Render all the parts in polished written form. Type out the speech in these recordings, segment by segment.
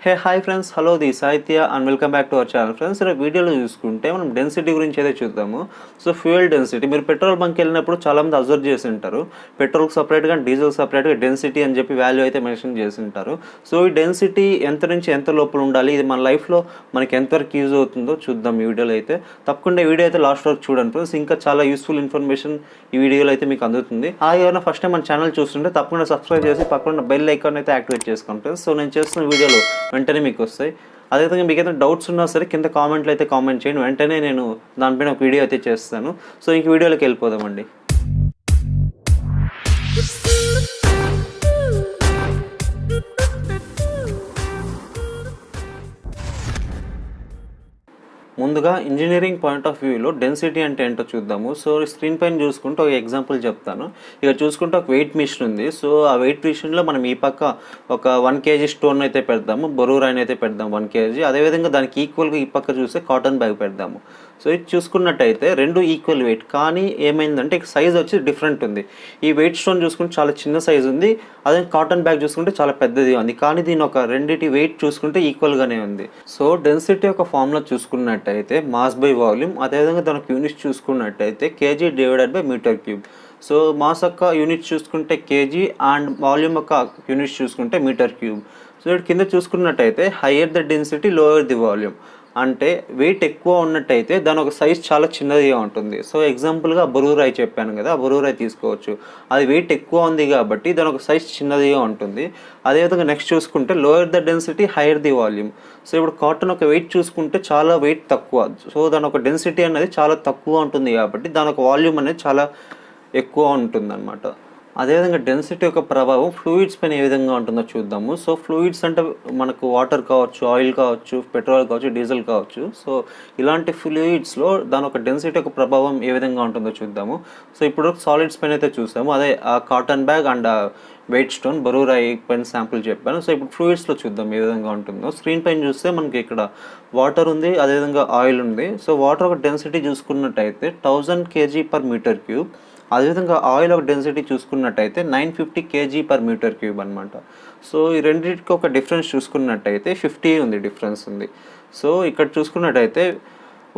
Hey hi friends, hello this Adithya and welcome back to our channel. Friends, ఈ వీడియోలో చూసుకుంటే మనం density గురించి అయితే చూద్దాము. సో ఫ్యూయల్ డెన్సిటీ, మీరు పెట్రోల్ బంక్ వెళ్ళినప్పుడు చాలామంది అబ్జర్వ్ చేసి ఉంటారు. పెట్రోల్కి సపరేట్గా డీజిల్ సపరేట్గా డెన్సిటీ అని చెప్పి వాల్యూ అయితే మెన్షన్ చేసి ఉంటారు. సో ఈ డెన్సిటీ ఎంత నుంచి ఎంత లోపల ఉండాలి, ఇది మన లైఫ్లో మనకి ఎంతవరకు యూజ్ అవుతుందో చూద్దాం ఈ వీడియోలో అయితే. తప్పకుండా ఈ వీడియో అయితే లాస్ట్ వరకు చూడండి ఫ్రెండ్స్, ఇంకా చాలా యూస్ఫుల్ ఇన్ఫర్మేషన్ ఈ వీడియోలో అయితే మీకు అందుతుంది. ఏమైనా ఫస్ట్ టైం మన ఛానల్ చూస్తుంటే తప్పకుండా సబ్స్క్రైబ్ చేసి పక్కన బెల్ ఐకాన్ అయితే యాక్టివేట్ చేసుకోండి ఫ్రెండ్స్. సో నేను చేస్తున్న వీడియోలో వెంటనే మీకు వస్తాయి. అదేవిధంగా మీకు ఏదైనా డౌట్స్ ఉన్నా సరే కింద కామెంట్లో అయితే కామెంట్ చేయండి, వెంటనే నేను దానిపైన ఒక వీడియో అయితే చేస్తాను. సో ఇంక వీడియోలోకి వెళ్ళిపోదామండి. ముందుగా ఇంజనీరింగ్ పాయింట్ ఆఫ్ వ్యూలో డెన్సిటీ అంటే ఏంటో చూద్దాము. సో స్క్రీన్ పైన చూసుకుంటే ఒక ఎగ్జాంపుల్ చెప్తాను. ఇక చూసుకుంటే ఒక వెయిట్ మిషన్ ఉంది. సో ఆ వెయిట్ మిషన్లో మనం ఈ పక్క ఒక 1 kg స్టోన్ అయితే పెడదాము, బరువు రాయిని అయితే పెడదాం 1 kg. అదేవిధంగా దానికి ఈక్వల్గా ఈ పక్క చూస్తే కాటన్ బ్యాగ్ పెడదాము. సో ఇది చూసుకున్నట్టయితే రెండు ఈక్వల్ వెయిట్, కానీ ఏమైందంటే సైజ్ వచ్చి డిఫరెంట్ ఉంది. ఈ వెయిట్ స్టోన్ చూసుకుంటే చాలా చిన్న సైజ్ ఉంది, అదే కాటన్ బ్యాగ్ చూసుకుంటే చాలా పెద్దది ఉంది, కానీ దీని ఒక రెండింటి వెయిట్ చూసుకుంటే ఈక్వల్గానే ఉంది. సో డెన్సిటీ యొక్క ఫార్ములా చూసుకున్నట్టయితే మాస్ బై వాల్యూమ్, అదేవిధంగా దానికి యూనిట్స్ చూసుకున్నట్టయితే KG divided by meter cube. So mass యొక్క యూనిట్స్ చూసుకుంటే కేజీ అండ్ వాల్యూమ్ యొక్క యూనిట్స్ చూసుకుంటే మీటర్ క్యూబ్. సో ఇక్కడ కింద చూసుకున్నట్టయితే higher the density lower the volume, అంటే వెయిట్ ఎక్కువ ఉన్నట్టయితే దాని ఒక సైజ్ చాలా చిన్నదిగా ఉంటుంది. సో ఎగ్జాంపుల్గా బరువు రాయి చెప్పాను కదా, బరువు రాయి తీసుకోవచ్చు. అది వెయిట్ ఎక్కువ ఉంది కాబట్టి దాని ఒక సైజ్ చిన్నదిగా ఉంటుంది. అదేవిధంగా నెక్స్ట్ చూసుకుంటే lower the density hire the volume. So ఇప్పుడు కాటన్ ఒక వెయిట్ చూసుకుంటే చాలా వెయిట్ తక్కువ, సో దాని ఒక డెన్సిటీ అనేది చాలా తక్కువ ఉంటుంది కాబట్టి దాని ఒక వాల్యూమ్ అనేది చాలా ఎక్కువ ఉంటుంది అన్నమాట. అదేవిధంగా డెన్సిటీ యొక్క ప్రభావం ఫ్లూయిడ్స్ పైన ఏ విధంగా ఉంటుందో చూద్దాము. సో ఫ్లూయిడ్స్ అంటే మనకు వాటర్ కావచ్చు, ఆయిల్ కావచ్చు, పెట్రోల్ కావచ్చు, డీజిల్ కావచ్చు. సో ఇలాంటి ఫ్లూయిడ్స్లో దాని ఒక డెన్సిటీ యొక్క ప్రభావం ఏ విధంగా ఉంటుందో చూద్దాము. సో ఇప్పుడు సాలిడ్స్ పైన అయితే చూసాము, అదే ఆ cotton bag and wait stone బరువు రాయి పైన శాంపుల్ చెప్పాను. సో ఇప్పుడు ఫ్లూయిడ్స్లో చూద్దాం ఏ విధంగా ఉంటుందో. స్క్రీన్ పైన చూస్తే మనకి ఇక్కడ వాటర్ ఉంది, అదేవిధంగా ఆయిల్ ఉంది. సో వాటర్ ఒక డెన్సిటీ చూసుకున్నట్టయితే 1000 kg/m³. అదేవిధంగా ఆయిల్ ఒక డెన్సిటీ చూసుకున్నట్టయితే 950 kg/m³ అనమాట. సో ఈ రెండింటికి ఒక డిఫరెన్స్ చూసుకున్నట్టయితే 50 ఉంది, డిఫరెన్స్ ఉంది. సో ఇక్కడ చూసుకున్నట్టయితే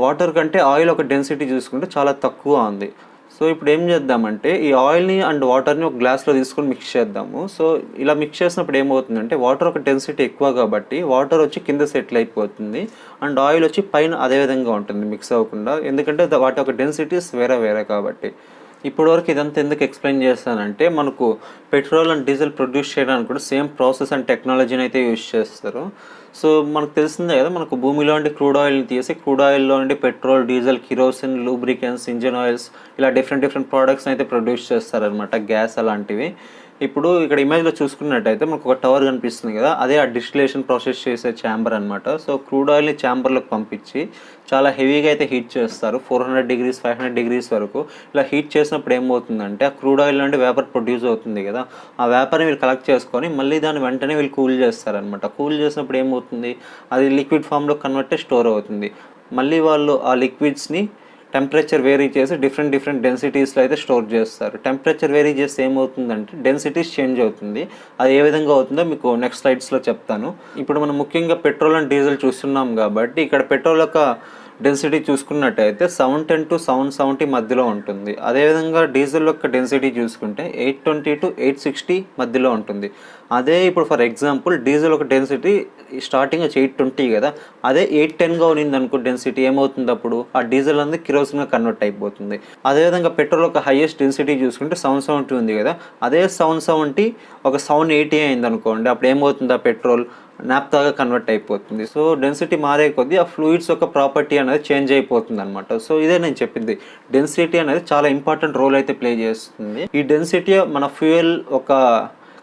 వాటర్ కంటే ఆయిల్ ఒక డెన్సిటీ చూసుకుంటే చాలా తక్కువ ఉంది. సో ఇప్పుడు ఏం చేద్దామంటే ఈ ఆయిల్ని అండ్ వాటర్ని ఒక గ్లాస్లో తీసుకొని మిక్స్ చేద్దాము. సో ఇలా మిక్స్ చేసినప్పుడు ఏమవుతుందంటే వాటర్ ఒక డెన్సిటీ ఎక్కువ కాబట్టి వాటర్ వచ్చి కింద సెటిల్ అయిపోతుంది అండ్ ఆయిల్ వచ్చి పైన అదేవిధంగా ఉంటుంది మిక్స్ అవ్వకుండా, ఎందుకంటే వాటి ఒక డెన్సిటీస్ వేరే వేరే కాబట్టి. ఇప్పటివరకు ఇదంతా ఎందుకు ఎక్స్ప్లెయిన్ చేస్తానంటే మనకు పెట్రోల్ అండ్ డీజిల్ ప్రొడ్యూస్ చేయడానికి కూడా సేమ్ ప్రాసెస్ అండ్ టెక్నాలజీని అయితే యూజ్ చేస్తారు. సో మనకు తెలిసిందే కదా, మనకు భూమిలో నుండి క్రూడ్ ఆయిల్ని తీసి క్రూడ్ ఆయిల్లో నుండి petrol, diesel, kerosene, lubricants, engine oils ఇలా డిఫరెంట్ ప్రోడక్ట్స్ని అయితే ప్రొడ్యూస్ చేస్తారనమాట, గ్యాస్ అలాంటివి. ఇప్పుడు ఇక్కడ ఇమేజ్లో చూసుకున్నట్టయితే మనకు ఒక టవర్ కనిపిస్తుంది కదా, అదే ఆ డిస్టిలేషన్ ప్రాసెస్ చేసే ఛాంబర్ అనమాట. సో క్రూడ్ ఆయిల్ని ఛాంబర్లోకి పంపించి చాలా హెవీగా అయితే హీట్ చేస్తారు, 400 degrees 500 degrees వరకు. ఇలా హీట్ చేసినప్పుడు ఏమవుతుందంటే ఆ క్రూడ్ ఆయిల్ నుండి వేపర్ ప్రొడ్యూస్ అవుతుంది కదా, ఆ వేపర్ని వీళ్ళు కలెక్ట్ చేసుకొని మళ్ళీ దాన్ని వెంటనే వీళ్ళు కూల్ చేస్తారనమాట. కూల్ చేసినప్పుడు ఏమవుతుంది, అది లిక్విడ్ ఫామ్లో కన్వర్ట్ స్టోర్ అవుతుంది. మళ్ళీ వాళ్ళు ఆ లిక్విడ్స్ని టెంపరేచర్ వేరీ చేసి డిఫరెంట్ డెన్సిటీస్లో అయితే స్టోర్ చేస్తారు. టెంపరేచర్ వేరీ చేస్తే ఏమవుతుందంటే డెన్సిటీస్ చేంజ్ అవుతుంది. అది ఏ విధంగా అవుతుందో మీకు నెక్స్ట్ స్లైడ్స్లో చెప్తాను. ఇప్పుడు మనం ముఖ్యంగా పెట్రోల్ అండ్ డీజిల్ చూస్తున్నాం కాబట్టి ఇక్కడ పెట్రోల్ యొక్క డెన్సిటీ చూసుకున్నట్టయితే 710 to 770 మధ్యలో ఉంటుంది. అదేవిధంగా డీజిల్ యొక్క డెన్సిటీ చూసుకుంటే 820 to 860 మధ్యలో ఉంటుంది. అదే ఇప్పుడు ఫర్ ఎగ్జాంపుల్ డీజిల్ ఒక డెన్సిటీ స్టార్టింగ్ వచ్చి 820 కదా, అదే 810గా ఉన్నింది అనుకో డెన్సిటీ, ఏమవుతుంది అప్పుడు ఆ డీజిల్ అనేది కిరోసిన్గా కన్వర్ట్ అయిపోతుంది. అదేవిధంగా పెట్రోల్ ఒక హైయెస్ట్ డెన్సిటీ చూసుకుంటే 770 ఉంది కదా, అదే 770 ఒక 780 అయింది అనుకోండి, అప్పుడు ఏమవుతుంది ఆ పెట్రోల్ నాప్తాగా కన్వర్ట్ అయిపోతుంది. సో డెన్సిటీ మారే కొద్దీ ఆ ఫ్లూయిడ్స్ యొక్క ప్రాపర్టీ అనేది చేంజ్ అయిపోతుంది అనమాట. సో ఇదే నేను చెప్పింది, డెన్సిటీ అనేది చాలా ఇంపార్టెంట్ రోల్ అయితే ప్లే చేస్తుంది. ఈ డెన్సిటీ మన ఫ్యూయల్ ఒక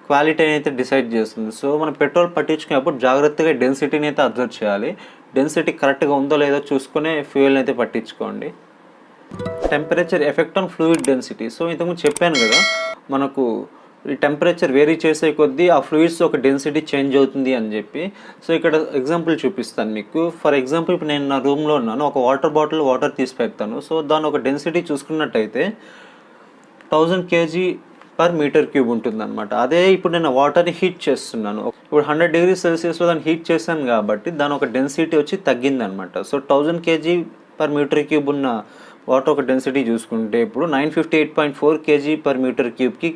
క్వాలిటీ అయితే డిసైడ్ చేస్తుంది. సో మనం పెట్రోల్ పట్టించుకునేప్పుడు జాగ్రత్తగా డెన్సిటీని అయితే అబ్జర్వ్ చేయాలి. డెన్సిటీ కరెక్ట్గా ఉందో లేదో చూసుకునే ఫ్యూయల్ని అయితే పట్టించుకోండి. Temperature effect on fluid density. So ఇంతకుముందు చెప్పాను కదా, మనకు ఈ టెంపరేచర్ వేరీ చేసే కొద్దీ ఆ ఫ్లూయిడ్స్ ఒక డెన్సిటీ చేంజ్ అవుతుంది అని చెప్పి. సో ఇక్కడ ఎగ్జాంపుల్ చూపిస్తాను మీకు. ఫర్ ఎగ్జాంపుల్ ఇప్పుడు నేను నా రూమ్లో ఉన్నాను, ఒక వాటర్ బాటిల్ వాటర్ తీసి పెడతాను. సో దాని ఒక డెన్సిటీ చూసుకున్నట్టయితే 1000 kg పర్ మీటర్ క్యూబ్ ఉంటుందన్నమాట. అదే ఇప్పుడు నేను వాటర్ని హీట్ చేస్తున్నాను, ఇప్పుడు 100 డిగ్రీ సెల్సియస్లో దాన్ని హీట్ చేశాను కాబట్టి దాని ఒక డెన్సిటీ వచ్చి తగ్గిందనమాట. So 1000 kg per meter cube ఉన్న వాటర్ ఒక డెన్సిటీ చూసుకుంటే ఇప్పుడు 958.4 kg పర్ మీటర్ క్యూబ్కి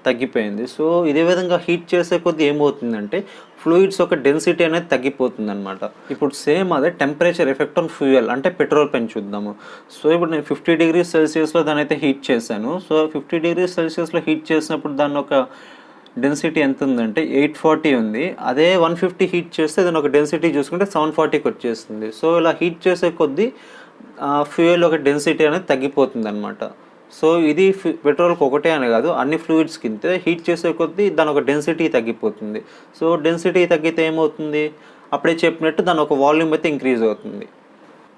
తగ్గిపోయింది. సో ఇదే విధంగా హీట్ చేసే కొద్దీ ఏమవుతుందంటే ఫ్లూయిడ్స్ ఒక డెన్సిటీ అనేది తగ్గిపోతుంది అనమాట. ఇప్పుడు సేమ్ అదే టెంపరేచర్ ఎఫెక్ట్ ఆన్ ఫ్యూయల్ అంటే పెట్రోల్ పైన చూద్దాము. సో ఇప్పుడు నేను 50 డిగ్రీ సెల్సియస్లో దాన్ని అయితే హీట్ చేశాను. సో 50 డిగ్రీ సెల్సియస్లో హీట్ చేసినప్పుడు దాన్ని ఒక డెన్సిటీ ఎంత ఉందంటే 840 ఉంది. అదే 150 హీట్ చేస్తే దాని ఒక డెన్సిటీ చూసుకుంటే 740కి వచ్చేస్తుంది. సో ఇలా హీట్ చేసే కొద్దీ ఫ్యూయల్ ఒక డెన్సిటీ అనేది తగ్గిపోతుంది అనమాట. సో ఇది పెట్రోల్కి ఒకటే అని కాదు, అన్ని ఫ్లూయిడ్స్ కింద హీట్ చేసే కొద్దీ దాని ఒక డెన్సిటీ తగ్గిపోతుంది. సో డెన్సిటీ తగ్గితే ఏమవుతుంది, అప్పుడే చెప్పినట్టు దాని ఒక వాల్యూమ్ అయితే ఇంక్రీజ్ అవుతుంది.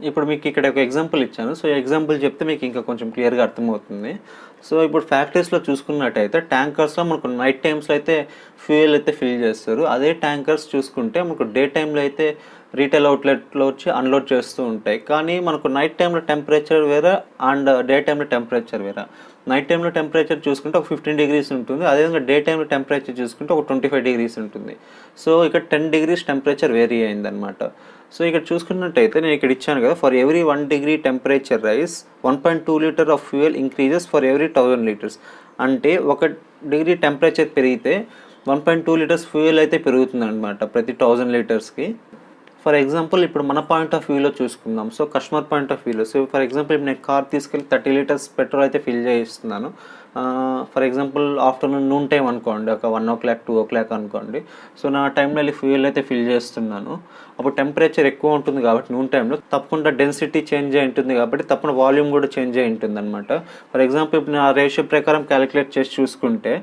ఇప్పుడు మీకు ఇక్కడ ఒక ఎగ్జాంపుల్ ఇచ్చాను. సో ఎగ్జాంపుల్ చెప్తే మీకు ఇంకా కొంచెం క్లియర్గా అర్థమవుతుంది. సో ఇప్పుడు ఫ్యాక్టరీస్లో చూసుకున్నట్టయితే ట్యాంకర్స్లో మనకు నైట్ టైమ్స్లో అయితే ఫ్యూయల్ అయితే ఫిల్ చేస్తారు. అదే ట్యాంకర్స్ చూసుకుంటే మనకు డే టైంలో అయితే రీటైల్ అవుట్లెట్లో వచ్చి అన్లోడ్ చేస్తూ ఉంటాయి. కానీ మనకు నైట్ టైంలో టెంపరేచర్ వేరే అండ్ డే టైంలో టెంపరేచర్ వేరే. నైట్ టైంలో టెంపరేచర్ చూసుకుంటే ఒక 15 డిగ్రీస్ ఉంటుంది, అదేవిధంగా డే టైంలో టెంపరేచర్ చూసుకుంటే ఒక 25 డిగ్రీస్ ఉంటుంది. సో ఇక్కడ 10 డిగ్రీస్ టెంపరేచర్ వేరీ అయిందనమాట. సో ఇక్కడ చూసుకున్నట్టయితే నేను ఇక్కడ ఇచ్చాను కదా, for every 1 degree temperature rice 1.2 litre of fuel increases for every 1000 litres. అంటే 1 డిగ్రీ టెంపరేచర్ పెరిగితే 1.2 లీటర్స్ ఫ్యూయల్ అయితే పెరుగుతుంది అనమాట ప్రతి 1000 లీటర్స్కి. ఫర్ ఎగ్జాంపుల్ ఇప్పుడు మన పాయింట్ ఆఫ్ వ్యూలో చూసుకుందాం. సో కస్టమర్ పాయింట్ ఆఫ్ వ్యూలో, సో ఫర్ ఎగ్జాంపుల్ ఇప్పుడు నేను కార్ తీసుకెళ్ళి 30 లీటర్స్ పెట్రోల్ అయితే ఫిల్ చేయిస్తున్నాను. For example afternoon noon time అనుకోండి, ఒక 1 o'clock 2 o'clock అనుకోండి. సో నా టైంలో వెళ్ళి ఫ్యూయల్ అయితే ఫిల్ చేస్తున్నాను. అప్పుడు టెంపరేచర్ ఎక్కువ ఉంటుంది కాబట్టి నూన్ టైంలో తప్పకుండా డెన్సిటీ చేంజ్ అయి ఉంటుంది కాబట్టి తప్పకుండా వాల్యూమ్ కూడా చేంజ్ అయి ఉంటుంది అనమాట. ఫర్ ఎగ్జాంపుల్ ఇప్పుడు నా రేషియో ప్రకారం క్యాలిక్యులేట్ చేసి చూసుకుంటే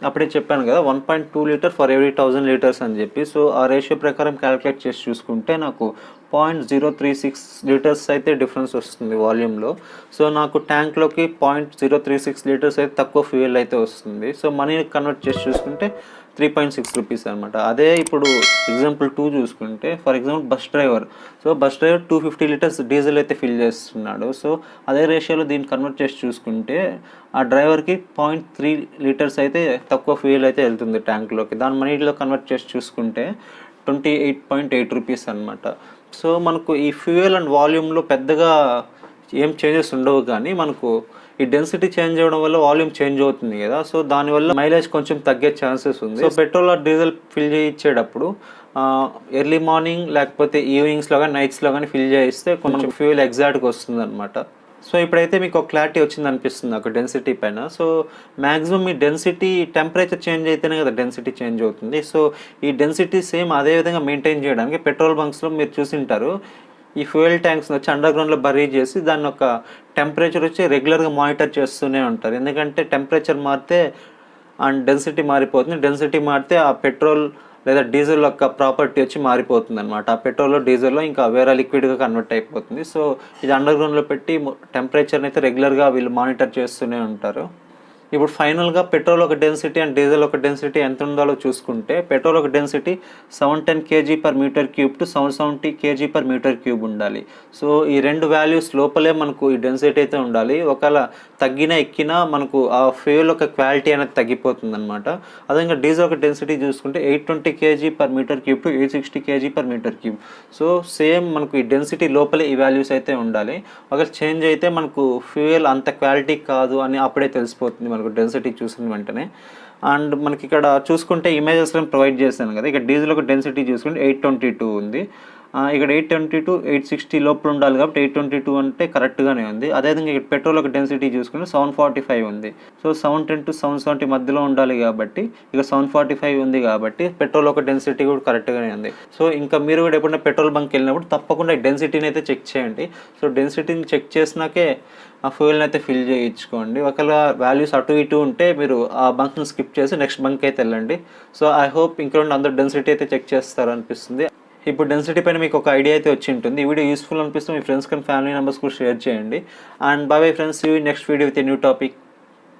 అప్పుడే చెప్పాను కదా 1.2 లీటర్ ఫర్ ఎవ్రీ 1000 లీటర్స్ అని చెప్పి. సో ఆ రేషియో ప్రకారం క్యాలిక్యులేట్ చేసి చూసుకుంటే నాకు 0.036 లీటర్స్ అయితే డిఫరెన్స్ వస్తుంది వాల్యూమ్లో. సో నాకు ట్యాంక్లోకి 0.036 లీటర్స్ అయితే తక్కువ ఫ్యూయల్ అయితే వస్తుంది. సో మనీని కన్వర్ట్ చేసి చూసుకుంటే 3.6 రూపీస్ అనమాట. అదే ఇప్పుడు ఎగ్జాంపుల్ 2 చూసుకుంటే for example bus driver. So bus driver 250 litres diesel అయితే ఫిల్ చేస్తున్నాడు. సో అదే రేషియోలో దీన్ని కన్వర్ట్ చేసి చూసుకుంటే ఆ డ్రైవర్కి 0.3 లీటర్స్ అయితే తక్కువ ఫ్యూయల్ అయితే వెళ్తుంది ట్యాంక్లోకి. దాని మనీలో కన్వర్ట్ చేసి చూసుకుంటే 28.8 రూపీస్ అనమాట. సో మనకు ఈ ఫ్యూయల్ అండ్ వాల్యూమ్లో పెద్దగా ఏం చేంజెస్ ఉండవు, కానీ మనకు ఈ డెన్సిటీ చేంజ్ అవ్వడం వల్ల వాల్యూమ్ చేంజ్ అవుతుంది కదా. సో దానివల్ల మైలేజ్ కొంచెం తగ్గే ఛాన్సెస్ ఉంది. So petrol or diesel fill చేయించేటప్పుడు ఎర్లీ మార్నింగ్ లేకపోతే ఈవినింగ్స్లో కానీ నైట్స్లో కానీ ఫిల్ చేయిస్తే కొంచెం ఫ్యూయల్ ఎగ్జాక్ట్గా వస్తుంది అనమాట. సో ఇప్పుడైతే మీకు ఒక క్లారిటీ వచ్చింది అనిపిస్తుంది ఒక డెన్సిటీ పైన. సో మ్యాక్సిమం ఈ డెన్సిటీ టెంపరేచర్ చేంజ్ అయితేనే కదా డెన్సిటీ చేంజ్ అవుతుంది. సో ఈ డెన్సిటీ సేమ్ అదే విధంగా మెయింటైన్ చేయడానికి పెట్రోల్ బంక్స్లో మీరు చూసింటారు, ఈ ఫ్యూయల్ ట్యాంక్స్ని వచ్చి అండర్ గ్రౌండ్లో బరీ చేసి దాన్ని ఒక టెంపరేచర్ వచ్చి రెగ్యులర్గా మానిటర్ చేస్తూనే ఉంటారు. ఎందుకంటే టెంపరేచర్ మారితే అండ్ డెన్సిటీ మారిపోతుంది, డెన్సిటీ మారితే ఆ పెట్రోల్ లేదా డీజిల్ యొక్క ప్రాపర్టీ వచ్చి మారిపోతుంది అనమాట. ఆ పెట్రోల్లో డీజిల్లో ఇంకా వేరే లిక్విడ్గా కన్వర్ట్ అయిపోతుంది. సో ఇది అండర్ గ్రౌండ్లో పెట్టి టెంపరేచర్ని అయితే రెగ్యులర్గా వీళ్ళు మానిటర్ చేస్తూనే ఉంటారు. ఇప్పుడు ఫైనల్గా పెట్రోల్ ఒక డెన్సిటీ అండ్ డీజిల్ ఒక డెన్సిటీ ఎంత ఉండాలో చూసుకుంటే పెట్రోల్ ఒక density 710 kg per meter cube to 770 kg per meter cube ఉండాలి. సో ఈ రెండు వాల్యూస్ లోపలే మనకు ఈ డెన్సిటీ అయితే ఉండాలి. ఒకవేళ తగ్గినా ఎక్కినా మనకు ఆ ఫ్యూయల్ యొక్క క్వాలిటీ అనేది తగ్గిపోతుంది అనమాట. అదేవిధంగా డీజిల్ ఒక డెన్సిటీ చూసుకుంటే 820 kg per meter cube to 860 kg per meter cube. So same మనకు ఈ డెన్సిటీ లోపలే ఈ వాల్యూస్ అయితే ఉండాలి. ఒకవేళ చేంజ్ అయితే మనకు ఫ్యూయల్ అంత క్వాలిటీ కాదు అని అప్పుడే తెలిసిపోతుంది మనకు డెన్సిటీ చూసిన వెంటనే. అండ్ మనకి ఇక్కడ చూసుకుంటే ఇమేజెస్ ప్రొవైడ్ చేశాను కదా, ఇక్కడ డీజిల్ ఒక డెన్సిటీ చూసుకుంటే 822 ఉంది. ఇక్కడ 822 860 లోపల ఉండాలి కాబట్టి 822 అంటే కరెక్ట్గానే ఉంది. అదేవిధంగా ఇక్కడ పెట్రోల్ ఒక డెన్సిటీ చూసుకుంటే 745 ఉంది. సో 710 to 770 మధ్యలో ఉండాలి కాబట్టి ఇక 745 ఉంది కాబట్టి పెట్రోల్ ఒక డెన్సిటీ కూడా కరెక్ట్గానే ఉంది. సో ఇంకా మీరు కూడా ఎప్పుడైనా పెట్రోల్ బంక్ వెళ్ళినప్పుడు తప్పకుండా డెన్సిటీని అయితే చెక్ చేయండి. సో డెన్సిటీని చెక్ చేసినాకే ఆ ఫ్యూయల్ని అయితే ఫిల్ చేయించుకోండి. ఒకవేళ వాల్యూస్ అటు ఇటు ఉంటే మీరు ఆ బంక్ని స్కిప్ చేసి నెక్స్ట్ బంక్ అయితే వెళ్ళండి. సో ఐ హోప్ ఇంకా అందరూ డెన్సిటీ అయితే చెక్ చేస్తారు అనిపిస్తుంది. ఇప్పుడు డెన్సిటీ పైన మీకు ఒక ఐడియా అయితే వచ్చి ఉంటుంది. ఈ వీడియో యూస్ఫుల్ అనిపిస్తే మీ ఫ్రెండ్స్ కానీ ఫ్యామిలీ మెంబర్స్ కూడా షేర్ చేయండి. And by bye friends, you next video with a new topic.